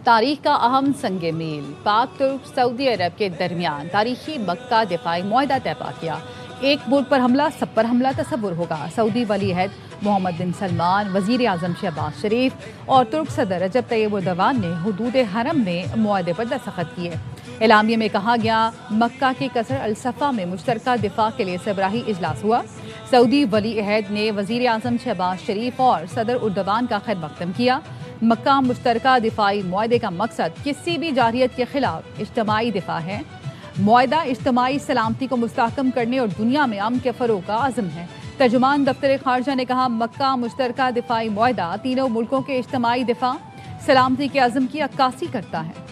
تاریخ کا اہم سنگ میل پاک ترک سعودی عرب کے درمیان تاریخی مکہ دفاعی معاہدہ طے پا کیا۔ ایک ملک پر حملہ سب پر حملہ تصور ہوگا۔ سعودی ولی عہد محمد بن سلمان، وزیر اعظم شہباز شریف اور ترک صدر رجب طیب اردوان نے حدود حرم میں معاہدے پر دستخط کیے۔ اعلامیے میں کہا گیا مکہ کے قصر الصفا میں مشترکہ دفاع کے لیے سربراہی اجلاس ہوا۔ سعودی ولی عہد نے وزیر اعظم شہباز شریف اور صدر اردوان کا خیر مقدم کیا۔ مکہ مشترکہ دفاعی معاہدے کا مقصد کسی بھی جارحیت کے خلاف اجتماعی دفاع ہے۔ معاہدہ اجتماعی سلامتی کو مستحکم کرنے اور دنیا میں امن کے فروغ کا عزم ہے۔ ترجمان دفتر خارجہ نے کہا مکہ مشترکہ دفاعی معاہدہ تینوں ملکوں کے اجتماعی دفاع سلامتی کے عزم کی عکاسی کرتا ہے۔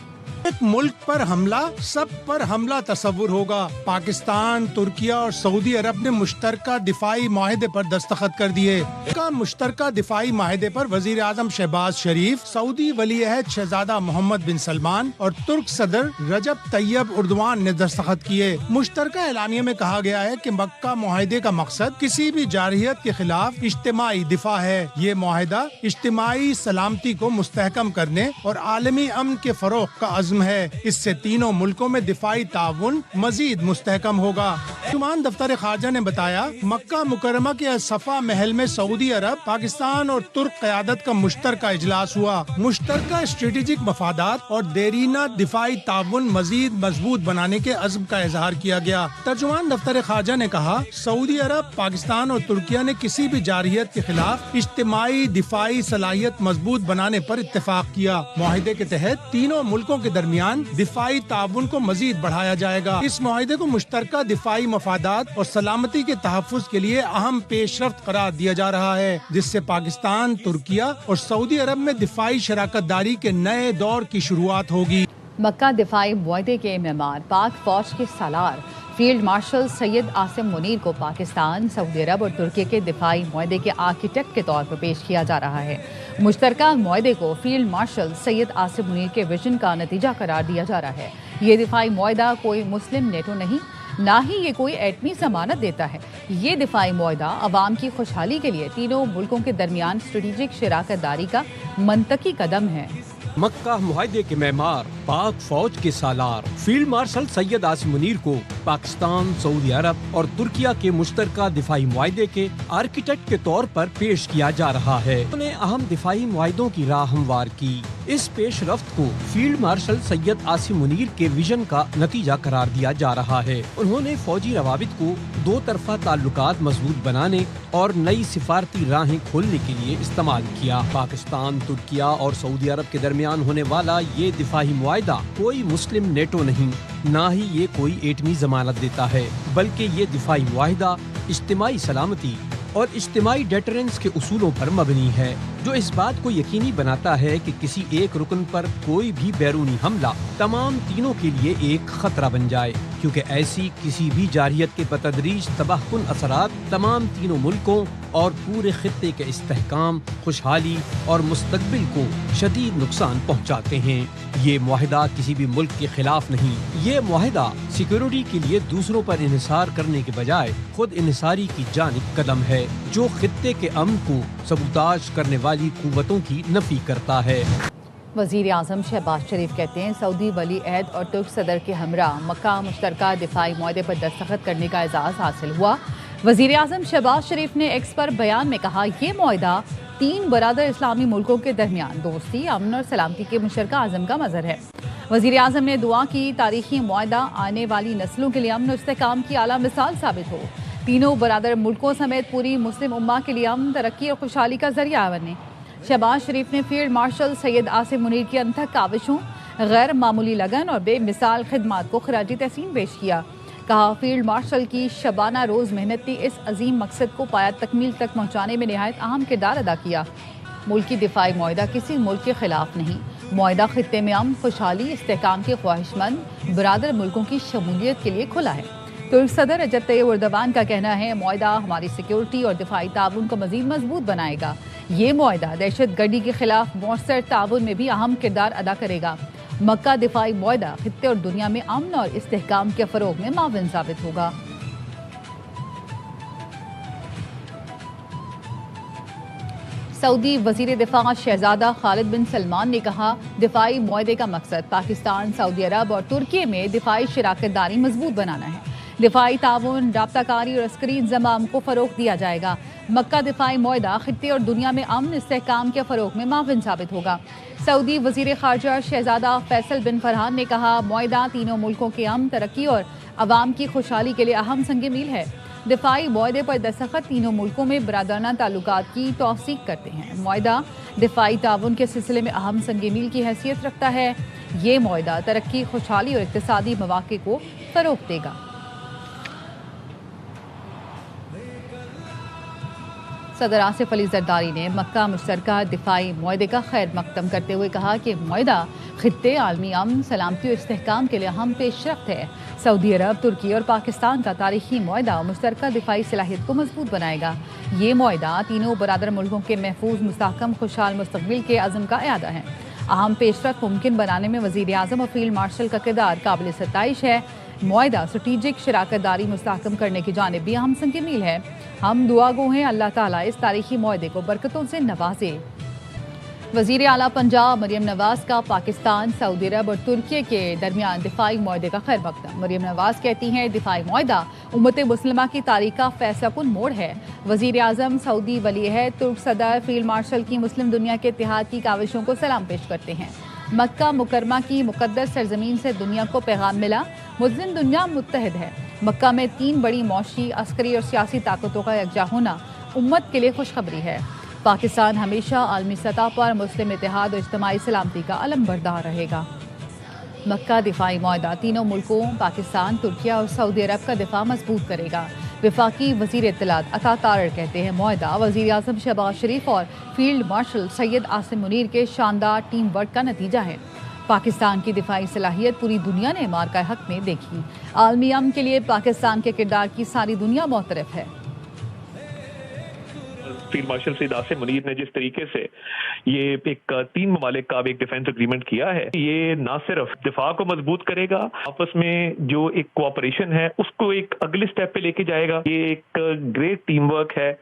ایک ملک پر حملہ سب پر حملہ تصور ہوگا۔ پاکستان، ترکیہ اور سعودی عرب نے مشترکہ دفاعی معاہدے پر دستخط کر دیے۔ مشترکہ دفاعی معاہدے پر وزیر اعظم شہباز شریف، سعودی ولی عہد شہزادہ محمد بن سلمان اور ترک صدر رجب طیب اردوان نے دستخط کیے۔ مشترکہ اعلامیے میں کہا گیا ہے کہ مکہ معاہدے کا مقصد کسی بھی جارحیت کے خلاف اجتماعی دفاع ہے۔ یہ معاہدہ اجتماعی سلامتی کو مستحکم کرنے اور عالمی امن کے فروغ کا عزم ہے۔ اس سے تینوں ملکوں میں دفاعی تعاون مزید مستحکم ہوگا۔ ترجمان دفتر خارجہ نے بتایا مکہ مکرمہ کے الصفا محل میں سعودی عرب، پاکستان اور ترک قیادت کا مشترکہ اجلاس ہوا۔ مشترکہ اسٹریٹجک مفادات اور دیرینہ دفاعی تعاون مزید مضبوط بنانے کے عزم کا اظہار کیا گیا۔ ترجمان دفتر خارجہ نے کہا سعودی عرب، پاکستان اور ترکیہ نے کسی بھی جارحیت کے خلاف اجتماعی دفاعی صلاحیت مضبوط بنانے پر اتفاق کیا۔ معاہدے کے تحت تینوں ملکوں کے درمیان دفاعی تعاون کو مزید بڑھایا جائے گا۔ اس معاہدے کو مشترکہ دفاعی مفادات اور سلامتی کے تحفظ کے لیے اہم پیش رفت قرار دیا جا رہا ہے، جس سے پاکستان، ترکیہ اور سعودی عرب میں دفاعی شراکت داری کے نئے دور کی شروعات ہوگی۔ مکہ دفاعی معاہدے کے معمار پاک فوج کے سالار فیلڈ مارشل سید عاصم منیر کو پاکستان، سعودی عرب اور ترکی کے دفاعی معاہدے کے آرکیٹیکٹ کے طور پر پیش کیا جا رہا ہے۔ مشترکہ معاہدے کو فیلڈ مارشل سید عاصم منیر کے ویژن کا نتیجہ قرار دیا جا رہا ہے۔ یہ دفاعی معاہدہ کوئی مسلم نیٹو نہیں، نہ ہی یہ کوئی ایٹمی ضمانت دیتا ہے۔ یہ دفاعی معاہدہ عوام کی خوشحالی کے لیے تینوں ملکوں کے درمیان اسٹریٹجک شراکت داری کا منطقی قدم ہے۔ مکہ معاہدے کے معمار پاک فوج کے سالار فیلڈ مارشل سید عاصم منیر کو پاکستان، سعودی عرب اور ترکیہ کے مشترکہ دفاعی معاہدے کے آرکیٹیکٹ کے طور پر پیش کیا جا رہا ہے۔ انہوں نے اہم دفاعی معاہدوں کی راہ ہموار کی۔ اس پیش رفت کو فیلڈ مارشل سید عاصم منیر کے ویژن کا نتیجہ قرار دیا جا رہا ہے۔ انہوں نے فوجی روابط کو دو طرفہ تعلقات مضبوط بنانے اور نئی سفارتی راہیں کھولنے کے لیے استعمال کیا۔ پاکستان، ترکیہ اور سعودی عرب کے درمیان ہونے والا یہ دفاعی معاہدہ کوئی مسلم نیٹو نہیں، نہ ہی یہ کوئی ایٹمی ضمانت دیتا ہے، بلکہ یہ دفاعی معاہدہ اجتماعی سلامتی اور اجتماعی ڈیٹرنس کے اصولوں پر مبنی ہے، جو اس بات کو یقینی بناتا ہے کہ کسی ایک رکن پر کوئی بھی بیرونی حملہ تمام تینوں کے لیے ایک خطرہ بن جائے، کیونکہ ایسی کسی بھی جارحیت کے بتدریج تباہ کن اثرات تمام تینوں ملکوں اور پورے خطے کے استحکام، خوشحالی اور مستقبل کو شدید نقصان پہنچاتے ہیں۔ یہ معاہدہ کسی بھی ملک کے خلاف نہیں، یہ معاہدہ سیکیورٹی کے لیے دوسروں پر انحصار کرنے کے بجائے خود انحصاری کی جانب قدم ہے، جو خطے کے امن کو سبوتاژ کرنے والی قوتوں کی نفی کرتا ہے۔ وزیر اعظم شہباز شریف کہتے ہیں سعودی ولی عہد اور ترک صدر کے ہمراہ مکہ مشترکہ دفاعی معاہدے پر دستخط کرنے کا اعزاز حاصل ہوا۔ وزیر اعظم شہباز شریف نے ایکس پر بیان میں کہا یہ معاہدہ تین برادر اسلامی ملکوں کے درمیان دوستی، امن اور سلامتی کے مشترکہ عزم کا مظہر ہے۔ وزیر اعظم نے دعا کی تاریخی معاہدہ آنے والی نسلوں کے لیے امن و استحکام کی اعلیٰ مثال ثابت ہو، تینوں برادر ملکوں سمیت پوری مسلم امہ کے لیے امن، ترقی اور خوشحالی کا ذریعہ بنے۔ شہباز شریف نے فیلڈ مارشل سید عاصم منیر کی انتھک کاوشوں، غیر معمولی لگن اور بے مثال خدمات کو خراج تحسین پیش کیا۔ کہا فیلڈ مارشل کی شبانہ روز محنت نے اس عظیم مقصد کو پایہ تکمیل تک پہنچانے میں نہایت اہم کردار ادا کیا۔ ملکی دفاعی معاہدہ کسی ملک کے خلاف نہیں، معاہدہ خطے میں امن، خوشحالی، استحکام کے خواہش مند برادر ملکوں کی شمولیت کے لیے کھلا ہے۔ ترک صدر رجب طیب اردوان کا کہنا ہے معاہدہ ہماری سیکیورٹی اور دفاعی تعاون کو مزید مضبوط بنائے گا۔ یہ معاہدہ دہشت گردی کے خلاف مؤثر تعاون میں بھی اہم کردار ادا کرے گا۔ مکہ دفاعی معاہدہ خطے اور دنیا میں امن اور استحکام کے فروغ میں معاون ثابت ہوگا۔ سعودی وزیر دفاع شہزادہ خالد بن سلمان نے کہا دفاعی معاہدے کا مقصد پاکستان، سعودی عرب اور ترکی میں دفاعی شراکت داری مضبوط بنانا ہے۔ دفاعی تعاون، رابطہ کاری اور عسکری انضمام کو فروغ دیا جائے گا۔ مکہ دفاعی معاہدہ خطے اور دنیا میں امن استحکام کے فروغ میں معاون ثابت ہوگا۔ سعودی وزیر خارجہ شہزادہ فیصل بن فرحان نے کہا معاہدہ تینوں ملکوں کے امن، ترقی اور عوام کی خوشحالی کے لیے اہم سنگ میل ہے۔ دفاعی معاہدے پر دستخط تینوں ملکوں میں برادرانہ تعلقات کی توثیق کرتے ہیں۔ معاہدہ دفاعی تعاون کے سلسلے میں اہم سنگ میل کی حیثیت رکھتا ہے۔ یہ معاہدہ ترقی، خوشحالی اور اقتصادی مواقع کو فروغ دے گا۔ صدر آصف علی زرداری نے مکہ مشترکہ دفاعی معاہدے کا خیر مقدم کرتے ہوئے کہا کہ معاہدہ خطے، عالمی امن، سلامتی اور استحکام کے لیے اہم پیش رفت ہے۔ سعودی عرب، ترکی اور پاکستان کا تاریخی معاہدہ مشترکہ دفاعی صلاحیت کو مضبوط بنائے گا۔ یہ معاہدہ تینوں برادر ملکوں کے محفوظ، مستحکم، خوشحال مستقبل کے عزم کا اعادہ ہے۔ اہم پیش رفت ممکن بنانے میں وزیر اعظم اور فیلڈ مارشل کا کردار قابل ستائش ہے۔ معاہدہ اسٹریٹجک شراکت داری مستحکم کرنے کی جانب بھی اہم سنگ میل ہے۔ ہم دعا گو ہیں اللہ تعالیٰ اس تاریخی معاہدے کو برکتوں سے نوازے۔ وزیر اعلیٰ پنجاب مریم نواز کا پاکستان، سعودی عرب اور ترکی کے درمیان دفاعی معاہدے کا خیر مقدم۔ مریم نواز کہتی ہیں دفاعی معاہدہ امت مسلمہ کی تاریخ کا فیصلہ کن موڑ ہے۔ وزیر اعظم، سعودی ولی عہد، ترک صدر، فیلڈ مارشل کی مسلم دنیا کے اتحاد کی کاوشوں کو سلام پیش کرتے ہیں۔ مکہ مکرمہ کی مقدس سرزمین سے دنیا کو پیغام ملا، مسلم دنیا متحد ہے۔ مکہ میں 3 بڑی معاشی، عسکری اور سیاسی طاقتوں کا یکجا ہونا امت کے لیے خوشخبری ہے۔ پاکستان ہمیشہ عالمی سطح پر مسلم اتحاد اور اجتماعی سلامتی کا علم بردار رہے گا۔ مکہ دفاعی معاہدہ تینوں ملکوں پاکستان، ترکیہ اور سعودی عرب کا دفاع مضبوط کرے گا۔ وفاقی وزیر اطلاعات عطا تارڑ کہتے ہیں معاہدہ وزیر اعظم شہباز شریف اور فیلڈ مارشل سید عاصم منیر کے شاندار ٹیم ورک کا نتیجہ ہے۔ پاکستان کی دفاعی صلاحیت پوری دنیا نے مارکہ حق میں دیکھی۔ عالمی امن کے لیے پاکستان کے کردار کی ساری دنیا معترف ہے۔ فیلڈ مارشل سید عاصم منیر نے جس طریقے سے یہ ایک 3 ممالک کا ایک ڈیفنس اگریمنٹ کیا ہے، یہ نہ صرف دفاع کو مضبوط کرے گا، آپس میں جو ایک کوآپریشن ہے اس کو ایک اگلے سٹیپ پہ لے کے جائے گا۔ یہ ایک گریٹ ٹیم ورک ہے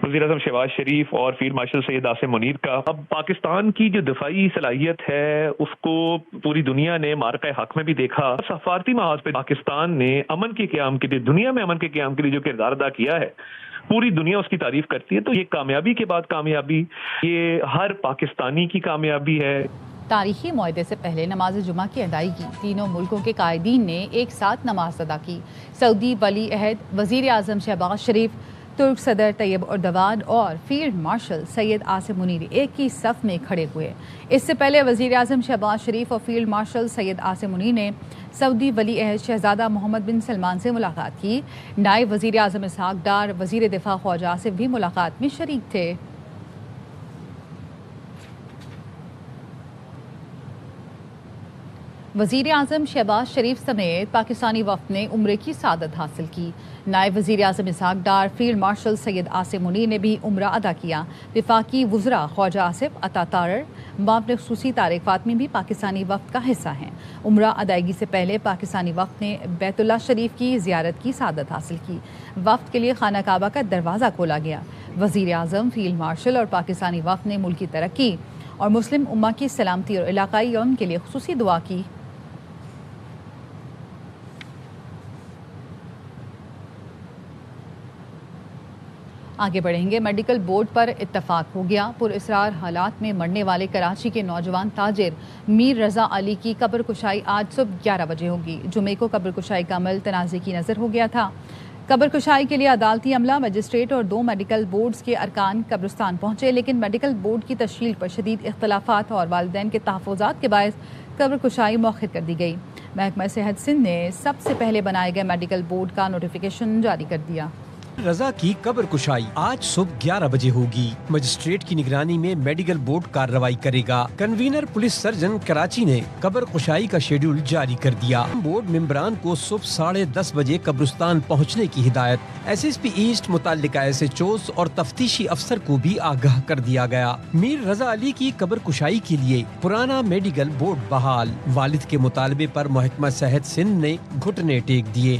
وزیر اعظم شہباز شریف اور فیلڈ مارشل سید عاصم منیر کا۔ اب پاکستان کی جو دفاعی صلاحیت ہے اس کو پوری دنیا نے مارکہ حق میں بھی دیکھا۔ سفارتی محاذ پہ پاکستان نے امن کے قیام کے لیے، دنیا میں امن کے قیام کے لیے جو کردار ادا کیا ہے، پوری دنیا اس کی تعریف کرتی ہے۔ تو یہ کامیابی کے بعد کامیابی، یہ ہر پاکستانی کی کامیابی ہے۔ تاریخی معاہدے سے پہلے نماز جمعہ کی ادائیگی تینوں ملکوں کے قائدین نے ایک ساتھ نماز ادا کی۔ سعودی ولی عہد وزیر اعظم شہباز شریف، ترک صدر طیب اردوان اور فیلڈ مارشل سید عاصم منیر ایک ہی صف میں کھڑے ہوئے۔ اس سے پہلے وزیر اعظم شہباز شریف اور فیلڈ مارشل سید عاصم منیر نے سعودی ولی عہد شہزادہ محمد بن سلمان سے ملاقات کی۔ نائب وزیر اعظم اسحاق ڈار، وزیر دفاع خواجہ آصف بھی ملاقات میں شریک تھے۔ وزیر اعظم شہباز شریف سمیت پاکستانی وفد نے عمرے کی سعادت حاصل کی۔ نائب وزیر اعظم اسحاق ڈار، فیلڈ مارشل سید عاصم منیر نے بھی عمرہ ادا کیا۔ وفاقی وزراء خواجہ آصف، عطا تارڑ، معاون خصوصی طارق فاطمی بھی پاکستانی وفد کا حصہ ہیں۔ عمرہ ادائیگی سے پہلے پاکستانی وفد نے بیت اللہ شریف کی زیارت کی سعادت حاصل کی۔ وفد کے لیے خانہ کعبہ کا دروازہ کھولا گیا۔ وزیر اعظم، فیلڈ مارشل اور پاکستانی وفد نے ملکی ترقی اور مسلم امہ کی سلامتی اور علاقائی امن کے لیے خصوصی دعا کی۔ آگے بڑھیں گے۔ میڈیکل بورڈ پر اتفاق ہو گیا۔ پراسرار حالات میں مرنے والے کراچی کے نوجوان تاجر میر رضا علی کی قبر کشائی آج صبح 11 بجے ہوگی۔ جمعے کو قبر کشائی کا عمل تنازع کی نظر ہو گیا تھا۔ قبر کشائی کے لیے عدالتی عملہ، مجسٹریٹ اور 2 میڈیکل بورڈز کے ارکان قبرستان پہنچے، لیکن میڈیکل بورڈ کی تشکیل پر شدید اختلافات اور والدین کے تحفظات کے باعث قبر کشائی مؤخر کر دی گئی۔ محکمہ صحت سندھ نے سب سے پہلے بنائے گئے میڈیکل بورڈ کا نوٹیفیکیشن جاری کر دیا۔ رضا کی قبر کشائی آج صبح 11 بجے ہوگی۔ مجسٹریٹ کی نگرانی میں میڈیکل بورڈ کارروائی کرے گا۔ کنوینر پولیس سرجن کراچی نے قبر کشائی کا شیڈول جاری کر دیا۔ بورڈ ممبران کو صبح 10:30 بجے قبرستان پہنچنے کی ہدایت۔ ایس ایس پی ایسٹ، متعلقہ ایس ایچ اوز اور تفتیشی افسر کو بھی آگاہ کر دیا گیا۔ میر رضا علی کی قبر کشائی کے لیے پرانا میڈیکل بورڈ بحال۔ والد کے مطالبے پر محکمہ صحت سندھ نے گھٹنے ٹیک دیے۔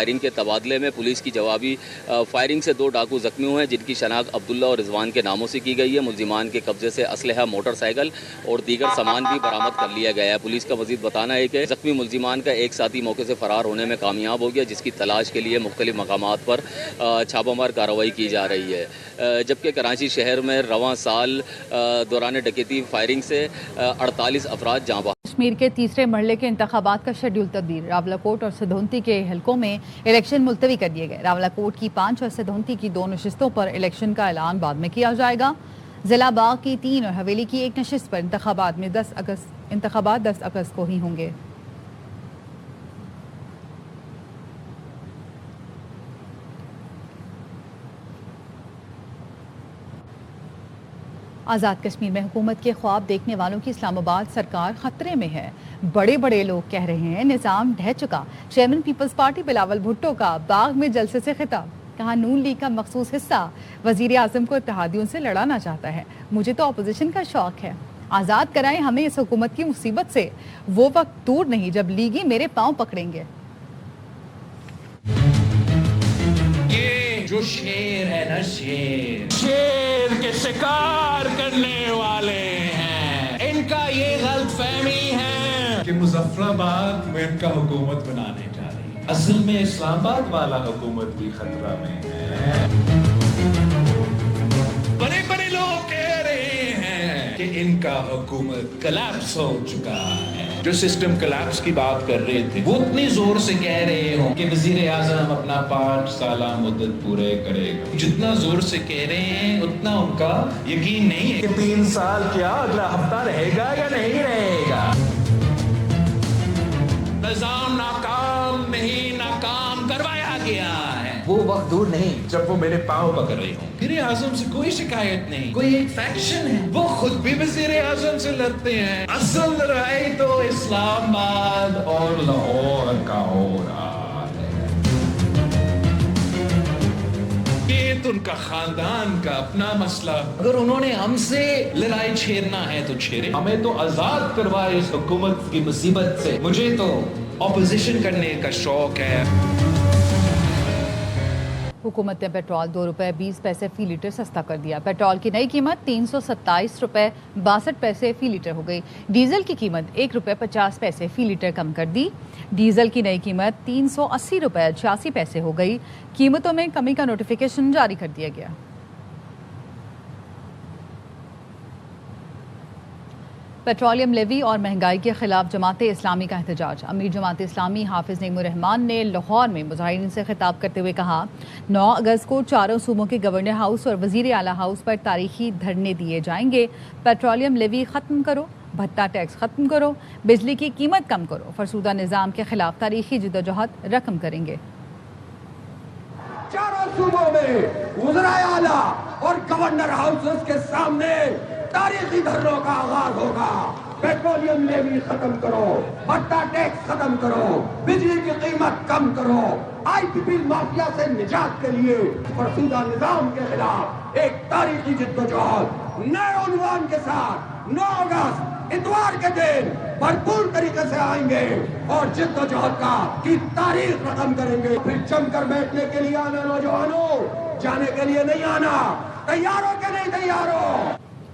فائرنگ کے تبادلے میں پولیس کی جوابی فائرنگ سے 2 ڈاکو زخمی ہوئے ہیں، جن کی شناخت عبداللہ اور رضوان کے ناموں سے کی گئی ہے۔ ملزمان کے قبضے سے اسلحہ، موٹر سائیکل اور دیگر سامان بھی برآمد کر لیا گیا ہے۔ پولیس کا مزید بتانا ہے کہ زخمی ملزمان کا ایک ساتھی موقع سے فرار ہونے میں کامیاب ہو گیا، جس کی تلاش کے لیے مختلف مقامات پر چھاپہ مار کارروائی کی جا رہی ہے، جبکہ کراچی شہر میں رواں سال دوران ڈکیتی فائرنگ سے 48 افراد جاں بحق۔ کشمیر کے تیسرے مرحلے کے انتخابات کا شیڈول تبدیل، راولاکوٹ اور سدھونتی کے حلقوں میں الیکشن ملتوی کر دیے گئے۔ راولاکوٹ کی 5 اور سدھونتی کی 2 نشستوں پر الیکشن کا اعلان بعد میں کیا جائے گا۔ ضلع باغ کی 3 اور حویلی کی 1 نشست پر انتخابات 10 اگست کو ہی ہوں گے۔ آزاد کشمیر میں حکومت کے خواب دیکھنے والوں کی اسلام آباد سرکار خطرے میں ہے۔ بڑے لوگ کہہ رہے ہیں نظام ڈھہ چکا۔ Chairman Peoples Party Bilawal Bhutto کا باغ میں جلسے سے خطاب، کہا نون لیگ کا مخصوص حصہ وزیر اعظم کو اتحادیوں سے لڑانا چاہتا ہے، مجھے تو اپوزیشن کا شوق ہے، آزاد کرائیں ہمیں اس حکومت کی مصیبت سے، وہ وقت دور نہیں جب لیگی میرے پاؤں پکڑیں گے۔ یہ جو شیر ہے نا، شیر کے شکار کرنے والے ہیں، ان کا یہ غلط فہمی ہے کہ مظفر آباد میں ان کا حکومت بنانے جا رہی ہے، اصل میں اسلام آباد والا حکومت بھی خطرہ میں ہے۔ بڑے لوگ کہہ رہے ہیں کہ ان کا حکومت کلیپس ہو چکا ہے۔ جو سسٹم کلیپس کی بات کر رہے تھے وہ اتنی زور سے کہہ رہے ہوں کہ وزیر اعظم اپنا 5 سالہ مدت پورے کرے گا، جتنا زور سے کہہ رہے ہیں اتنا ان کا یقین نہیں ہے کہ 3 سال کیا اگلا ہفتہ رہے گا یا نہیں رہے گا۔ نظام ناکام نہیں، ناکام کروایا گیا ہے۔ وہ وقت دور نہیں جب وہ میرے پاؤں پکڑ رہے ہوں۔ وزیر اعظم سے کوئی شکایت نہیں، کوئی ایک فیکشن ہے، وہ خود بھی وزیر اعظم سے لڑتے ہیں۔ اصل لڑائی تو اسلام آباد اور لاہور کا ہو رہا ہے۔ یہ تو ان کا خاندان کا اپنا مسئلہ، اگر انہوں نے ہم سے لڑائی چھیڑنا ہے تو چھیڑے، ہمیں تو آزاد کروائے اس حکومت کی مصیبت سے۔ مجھے تو اپوزیشن کرنے کا شوق ہے۔ حکومت نے پیٹرول 2 روپے 20 پیسے فی لیٹر سستا کر دیا۔ پیٹرول کی نئی قیمت 327 روپے 62 پیسے فی لیٹر ہو گئی۔ ڈیزل کی قیمت 1 روپے 50 پیسے فی لیٹر کم کر دی۔ ڈیزل کی نئی قیمت 380 روپے 86 پیسے ہو گئی۔ قیمتوں میں کمی کا نوٹیفیکیشن جاری کر دیا گیا۔ پیٹرولیم لیوی اور مہنگائی کے خلاف جماعت اسلامی کا احتجاج۔ امیر جماعت اسلامی حافظ نعیم الرحمان نے لاہور میں مظاہرین سے خطاب کرتے ہوئے کہا 9 اگست کو چاروں صوبوں کے گورنر ہاؤس اور وزیر اعلیٰ ہاؤس پر تاریخی دھرنے دیے جائیں گے۔ پیٹرولیم لیوی ختم کرو، بھتہ ٹیکس ختم کرو، بجلی کی قیمت کم کرو، فرسودہ نظام کے خلاف تاریخی جدوجہد رقم کریں گے۔ چاروں صوبوں میں وزرائے اعلیٰ اور گورنر ہاؤسز کے سامنے تاریخی دھرنوں کا آغاز ہوگا۔ پیٹرولیم لیوی ختم کرو، بھتہ ٹیکس ختم کرو، بجلی کی قیمت کم کرو، آئی پی پی مافیا سے نجات کے لیے فرسودہ نظام کے خلاف ایک تاریخی جدوجہد نئے عنوان کے ساتھ 9 اگست اتوار کے دن بھرپور طریقے سے آئیں گے اور جدوجہد کی تاریخ رقم کریں گے۔ پھر جم کر بیٹھنے کے لیے آنا نوجوانوں، جانے کے لیے نہیں آنا، تیار ہو کے نہیں تیار ہو۔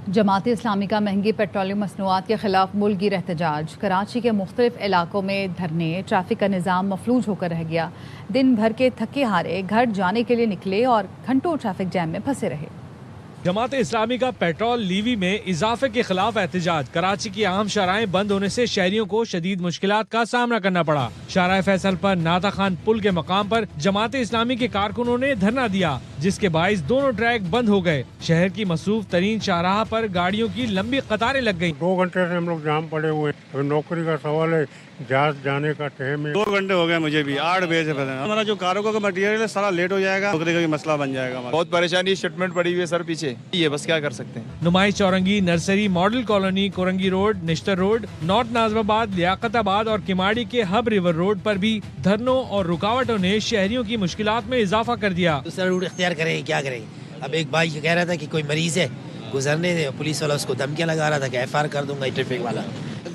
جماعت اسلامی کا مہنگی پیٹرولیم مصنوعات کے خلاف ملک گیر احتجاج۔ کراچی کے مختلف علاقوں میں دھرنے، ٹریفک کا نظام مفلوج ہو کر رہ گیا۔ دن بھر کے تھکے ہارے گھر جانے کے لیے نکلے اور گھنٹوں ٹریفک جیم میں پھنسے رہے۔ جماعت اسلامی کا پیٹرول لیوی میں اضافے کے خلاف احتجاج۔ کراچی کی عام شاہراہیں بند ہونے سے شہریوں کو شدید مشکلات کا سامنا کرنا پڑا۔ شارع فیصل پر ناتا خان پل کے مقام پر جماعت اسلامی کے کارکنوں نے دھرنا دیا، جس کے باعث دونوں ٹریک بند ہو گئے۔ شہر کی مصروف ترین شاہراہ پر گاڑیوں کی لمبی قطاریں لگ گئیں۔ 2 گھنٹے سے ہم لوگ جام پڑے ہوئے ہیں۔ نوکری کا سوال ہے، جہاز جانے کا ٹائم ہے۔ 2 گھنٹے ہو گئے مجھے بھی، 8 بجے سے پہلے ہمارا جو کارگو کا مٹیریل ہے سارا لیٹ ہو جائے گا، نوکری کا بھی مسئلہ بن جائے گا۔ بہت پریشانی، شپمنٹ پڑی ہوئی ہے سر پیچھے، یہ بس کیا کر سکتے ہیں۔ Numaish Chowrangi, nursery, model colony, Korangi road, Nishtar road, north Nazimabad, لیاقت آباد اور کماڑی کے ہب ریور روڈ پر بھی دھرنوں اور رکاوٹوں نے شہریوں کی مشکلات میں اضافہ کر دیا۔ دوسرا روٹ اختیار کریں، کیا کریں؟ اب ایک بھائی کہہ رہا تھا کہ کوئی مریض ہے گزرنے دے، پولیس والا اس کو دھمکیاں لگا رہا تھا کہ ایف آر کر دوں گا ٹریفک والا۔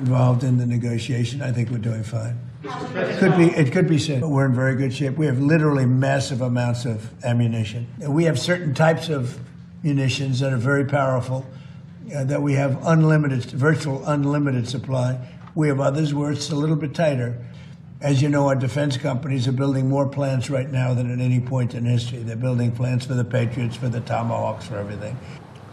Involved in the negotiation, I think we're doing fine. It could be said we're in very good shape. We have literally massive amounts of ammunition. We have certain types of munitions that are very powerful, that we have virtual unlimited supply. We have others where it's a little bit tighter. As you know, our defense companies are building more plants right now than at any point in history. They're building plants for the Patriots, for the Tomahawks, for everything.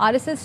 RSS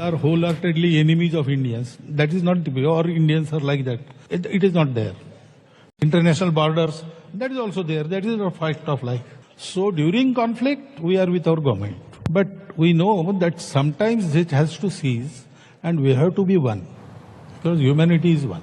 Are wholeheartedly enemies of Indians. That is not the way. Or Indians are like that. It is not there. International borders, that is also there. That is a fact of life. So during conflict, we are with our government. But we know that sometimes it has to cease and we have to be one. Because humanity is one.